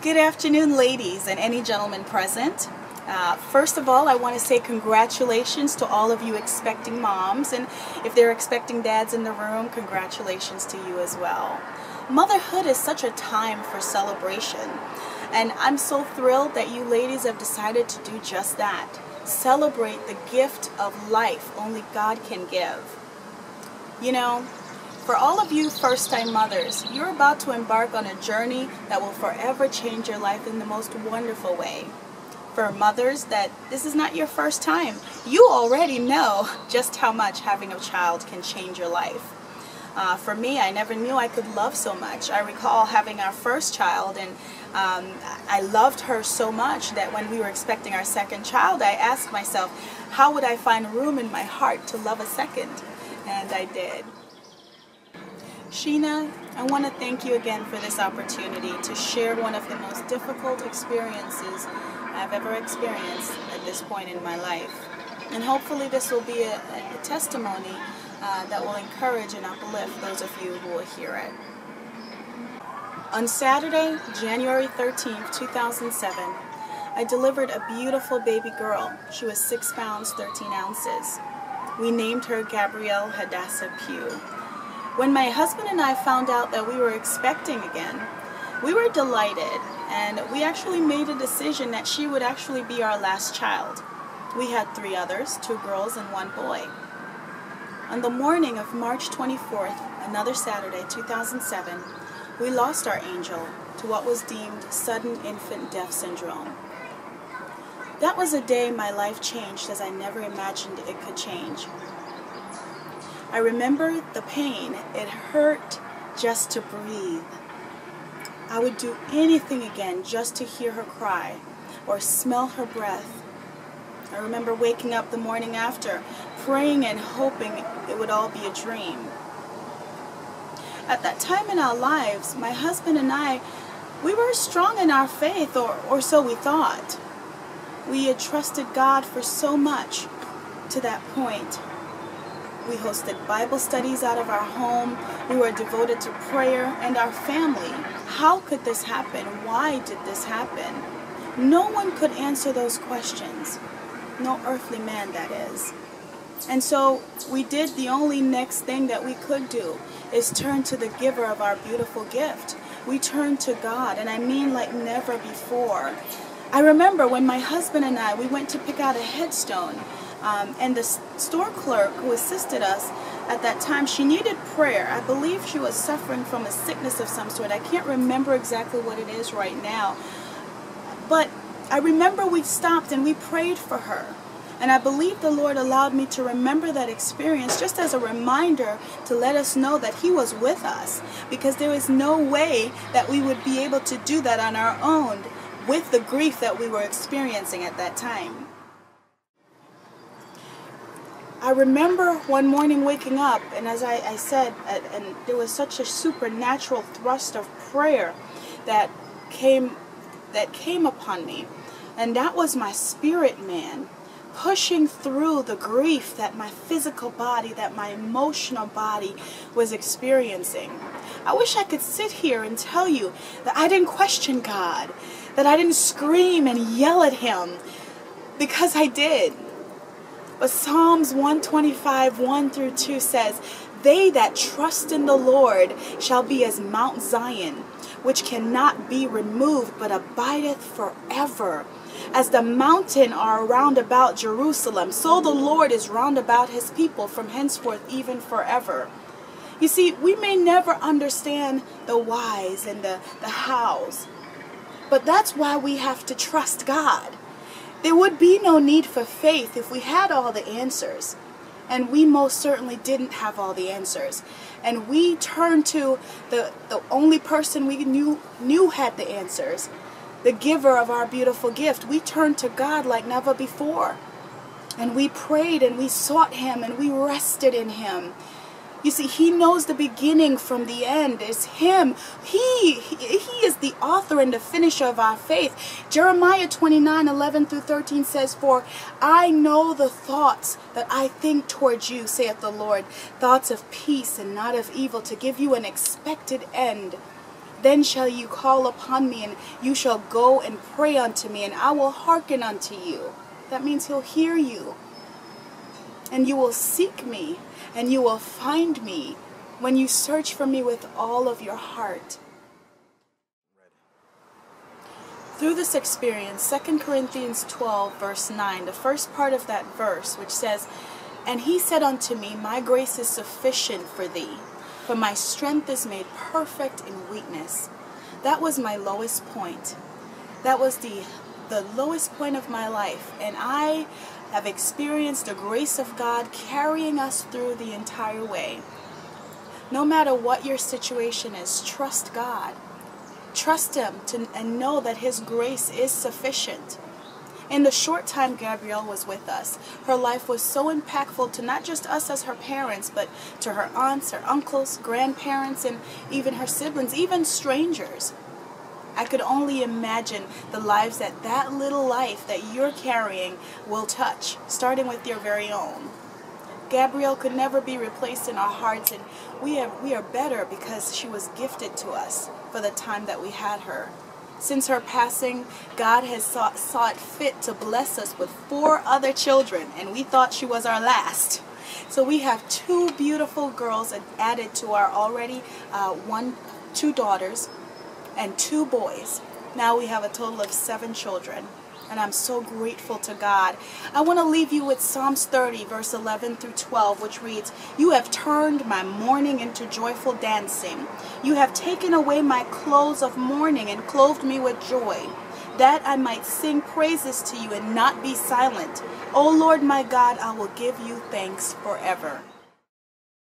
Good afternoon, ladies, and any gentlemen present. First of all, I want to say congratulations to all of you expecting moms, and if they're expecting dads in the room, congratulations to you as well. Motherhood is such a time for celebration, and I'm so thrilled that you ladies have decided to do just that. Celebrate the gift of life only God can give. You know, for all of you first-time mothers, you're about to embark on a journey that will forever change your life in the most wonderful way. For mothers that this is not your first time, you already know just how much having a child can change your life. For me, I never knew I could love so much. I recall having our first child, and I loved her so much that when we were expecting our second child, I asked myself, how would I find room in my heart to love a second? And I did. Sheena, I want to thank you again for this opportunity to share one of the most difficult experiences I've ever experienced at this point in my life. And hopefully this will be a testimony that will encourage and uplift those of you who will hear it. On Saturday, January 13th, 2007, I delivered a beautiful baby girl. She was 6 pounds, 13 ounces. We named her Gabrielle Hadassah Pugh. When my husband and I found out that we were expecting again, we were delighted, and we actually made a decision that she would actually be our last child. We had 3 others, 2 girls and 1 boy. On the morning of March 24th, another Saturday, 2007, we lost our angel to what was deemed sudden infant death syndrome. That was a day my life changed as I never imagined it could change. I remember the pain. It hurt just to breathe. I would do anything again just to hear her cry or smell her breath. I remember waking up the morning after, praying and hoping it would all be a dream. At that time in our lives, my husband and I, we were strong in our faith, or so we thought. We had trusted God for so much to that point. We hosted Bible studies out of our home. We were devoted to prayer and our family. How could this happen? Why did this happen? No one could answer those questions. No earthly man, that is. And so we did the only next thing that we could do, is turn to the giver of our beautiful gift. We turned to God, and I mean like never before. I remember when my husband and I, we went to pick out a headstone. And the store clerk who assisted us at that time, she needed prayer. I believe she was suffering from a sickness of some sort. I can't remember exactly what it is right now. But I remember we stopped and we prayed for her. And I believe the Lord allowed me to remember that experience just as a reminder to let us know that He was with us. Because there is no way that we would be able to do that on our own with the grief that we were experiencing at that time. I remember one morning waking up, and as I said, and there was such a supernatural thrust of prayer that came upon me, and that was my spirit man pushing through the grief that my physical body, that my emotional body was experiencing. I wish I could sit here and tell you that I didn't question God, that I didn't scream and yell at Him, because I did. But Psalms 125, 1-2 says, "They that trust in the Lord shall be as Mount Zion, which cannot be removed, but abideth forever. As the mountain are round about Jerusalem, so the Lord is round about His people from henceforth even forever." You see, we may never understand the whys and the hows, but that's why we have to trust God. There would be no need for faith if we had all the answers. And we most certainly didn't have all the answers. And we turned to the only person we knew had the answers, the giver of our beautiful gift. We turned to God like never before. And we prayed and we sought Him and we rested in Him. You see, He knows the beginning from the end. It's Him. He is the author and the finisher of our faith. Jeremiah 29:11-13 says, "For I know the thoughts that I think towards you, saith the Lord, thoughts of peace and not of evil, to give you an expected end. Then shall you call upon me, and you shall go and pray unto me, and I will hearken unto you. That means he'll hear you. And you will seek me, and you will find me when you search for me with all of your heart. Through this experience, 2 Corinthians 12, verse 9, the first part of that verse, which says, "And he said unto me, My grace is sufficient for thee, for my strength is made perfect in weakness." That was my lowest point. That was the lowest point of my life. And I have experienced the grace of God carrying us through the entire way. No matter what your situation is, trust God. Trust Him and know that His grace is sufficient. In the short time Gabrielle was with us, her life was so impactful to not just us as her parents, but to her aunts, her uncles, grandparents, and even her siblings, even strangers. I could only imagine the lives that little life that you're carrying will touch, starting with your very own. Gabrielle could never be replaced in our hearts, and we are better because she was gifted to us for the time that we had her. Since her passing, God has sought fit to bless us with 4 other children, and we thought she was our last. So we have 2 beautiful girls added to our already 2 daughters and 2 boys. Now we have a total of 7 children. And I'm so grateful to God. I want to leave you with Psalms 30, verse 11 through 12, which reads, "You have turned my mourning into joyful dancing. You have taken away my clothes of mourning and clothed me with joy, that I might sing praises to you and not be silent. O Lord my God, I will give you thanks forever."